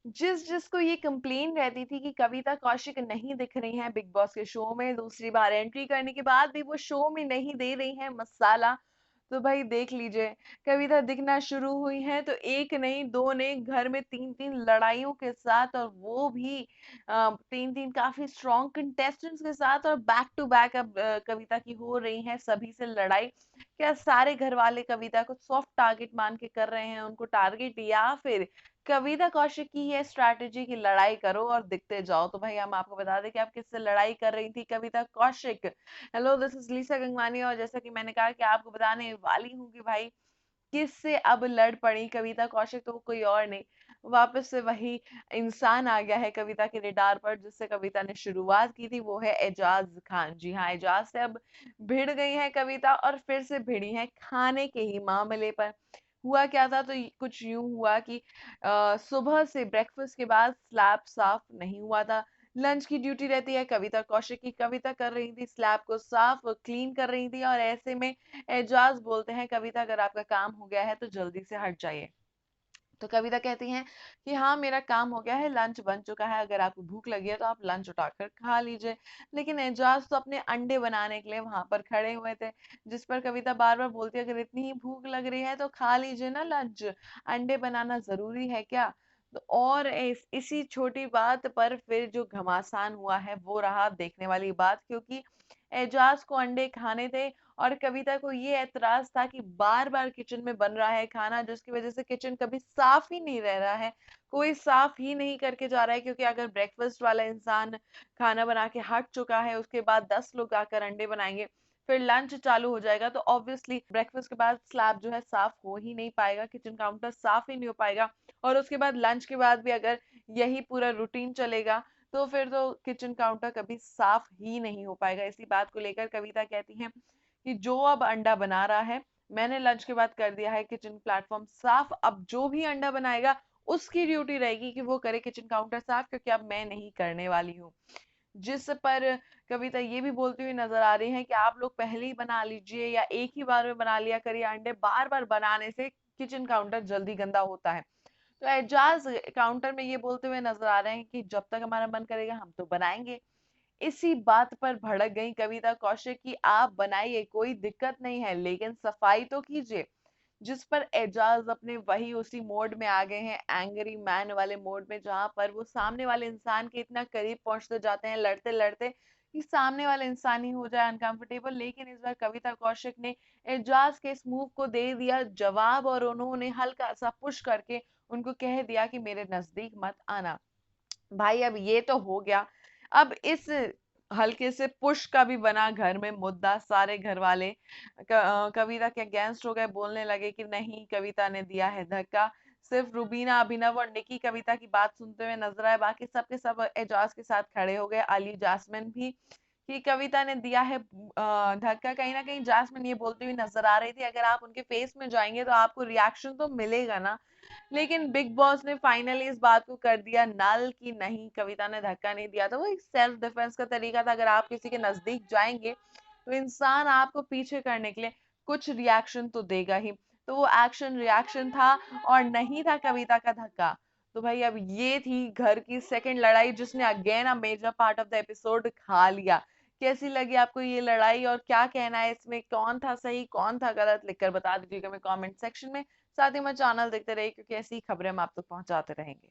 जिसको ये कंप्लेन रहती थी कि कविता कौशिक नहीं दिख रही हैं बिग बॉस के शो में, दूसरी बार एंट्री करने के बाद भी वो शो में नहीं दे रही हैं मसाला। तो भाई देख लीजिए, कविता दिखना शुरू हुई है तो एक नहीं दो नहीं, घर में तीन तीन लड़ाइयों के साथ, और वो भी तीन तीन काफी स्ट्रॉन्ग कंटेस्टेंट्स के साथ, और बैक टू बैक अब कविता की हो रही है सभी से लड़ाई। क्या सारे घर वाले कविता को सॉफ्ट टारगेट मान के कर रहे हैं उनको टारगेट, या फिर कविता कौशिक की ये स्ट्रैटेजी की लड़ाई करो और दिखते जाओ? तो भाई हम आपको बता दें कि आप किससे लड़ाई कर रही थी Kavita Kaushik. Hello, this is Lisa Gangwani, और जैसा कि मैंने कहा कि आपको बताने वाली हूँ कि भाई किससे अब लड़ पड़ी कविता कौशिक, तो वो कोई और नहीं, वापस से वही इंसान आ गया है कविता के रडार पर जिससे कविता ने शुरुआत की थी, वो है एजाज खान। जी हाँ, एजाज से अब भिड़ गई है कविता, और फिर से भिड़ी है खाने के ही मामले पर। हुआ क्या था, तो कुछ यूं हुआ कि सुबह से ब्रेकफास्ट के बाद स्लैब साफ नहीं हुआ था। लंच की ड्यूटी रहती है कविता कौशिक की, कविता कर रही थी स्लैब को साफ, क्लीन कर रही थी, और ऐसे में एजाज बोलते हैं, कविता अगर आपका काम हो गया है तो जल्दी से हट जाइए। तो कविता कहती हैं कि हाँ मेरा काम हो गया है, लंच बन चुका है, अगर आपको भूख लगी है तो आप लंच उठाकर खा लीजिए। लेकिन एजाज तो अपने अंडे बनाने के लिए वहां पर खड़े हुए थे, जिस पर कविता बार बार बोलती है अगर इतनी ही भूख लग रही है तो खा लीजिए ना लंच, अंडे बनाना जरूरी है क्या? तो और इसी छोटी बात पर फिर जो घमासान हुआ है वो रहा देखने वाली बात, क्योंकि एजाज को अंडे खाने थे, और कविता को ये एतराज था कि बार बार किचन में बन रहा है खाना, जिसकी वजह से किचन कभी साफ ही नहीं रह रहा है, कोई साफ ही नहीं करके जा रहा है। क्योंकि अगर ब्रेकफास्ट वाला इंसान खाना बना के हट चुका है, उसके बाद 10 लोग आकर अंडे बनाएंगे, फिर लंच चालू हो जाएगा, तो ऑब्वियसली ब्रेकफास्ट के बाद स्लैब जो है साफ हो ही नहीं पाएगा, किचन काउंटर साफ ही नहीं हो पाएगा। और उसके बाद लंच के बाद भी अगर यही पूरा रूटीन चलेगा, तो फिर तो किचन काउंटर कभी साफ ही नहीं हो पाएगा। इसी बात को लेकर कविता कहती है कि जो अब अंडा बना रहा है, मैंने लंच के बाद कर दिया है किचन प्लेटफॉर्म साफ, अब जो भी अंडा बनाएगा उसकी ड्यूटी रहेगी कि वो करे किचन काउंटर साफ, क्योंकि अब मैं नहीं करने वाली हूँ। जिस पर कविता ये भी बोलती हुई नजर आ रही है कि आप लोग पहले ही बना लीजिए, या एक ही बार में बना लिया करिए, अंडे बार बार बनाने से किचन काउंटर जल्दी गंदा होता है। तो एजाज काउंटर में ये बोलते हुए नजर आ रहे हैं कि जब तक हमारा मन करेगा हम तो बनाएंगे। इसी बात पर भड़क गई कविता कौशिक की, आप बनाइए कोई दिक्कत नहीं है, लेकिन सफाई तो कीजिए। जिस पर एजाज अपने वही उसी मोड में आ गए हैं, एंग्री मैन वाले मोड में, जहां पर वो सामने वाले इंसान के इतना करीब पहुंचते जाते हैं लड़ते लड़ते कि सामने वाला इंसान ही हो जाए अनकंफर्टेबल। लेकिन इस बार कविता कौशिक ने एजाज के इस मूव को दे दिया जवाब, और उन्होंने हल्का सा पुश करके उनको कह दिया कि मेरे नजदीक मत आना। भाई अब ये तो हो गया, अब इस हल्के से पुश का भी बना घर में मुद्दा। सारे घर वाले कविता के अगेंस्ट हो गए, बोलने लगे कि नहीं कविता ने दिया है धक्का। सिर्फ रुबीना, अभिनव और निकी कविता की बात सुनते हुए नजर आए, बाकी सब के सब एजाज के साथ खड़े हो गए, अली जासमिन भी, कि कविता ने दिया है धक्का। कहीं ना कहीं जासमिन ये बोलती हुई नजर आ रही थी अगर आप उनके फेस में जाएंगे तो आपको रिएक्शन तो मिलेगा ना। लेकिन बिग बॉस ने फाइनली इस बात को कर दिया नल कि नहीं, कविता ने धक्का नहीं दिया था, वो एक सेल्फ डिफेंस का तरीका था। अगर आप किसी के नजदीक जाएंगे तो इंसान आपको पीछे करने के लिए कुछ रिएक्शन तो देगा ही, तो वो एक्शन रिएक्शन था और नहीं था कविता का धक्का। तो भाई अब ये थी घर की सेकंड लड़ाई जिसने again a major part of the episode खा लिया। कैसी लगी आपको ये लड़ाई, और क्या कहना है इसमें, कौन था सही कौन था गलत, लिखकर बता दीजिएगा मैं कमेंट सेक्शन में। साथ ही मैं चैनल देखते रहिए, क्योंकि ऐसी खबरें हम आप तक पहुंचाते रहेंगे।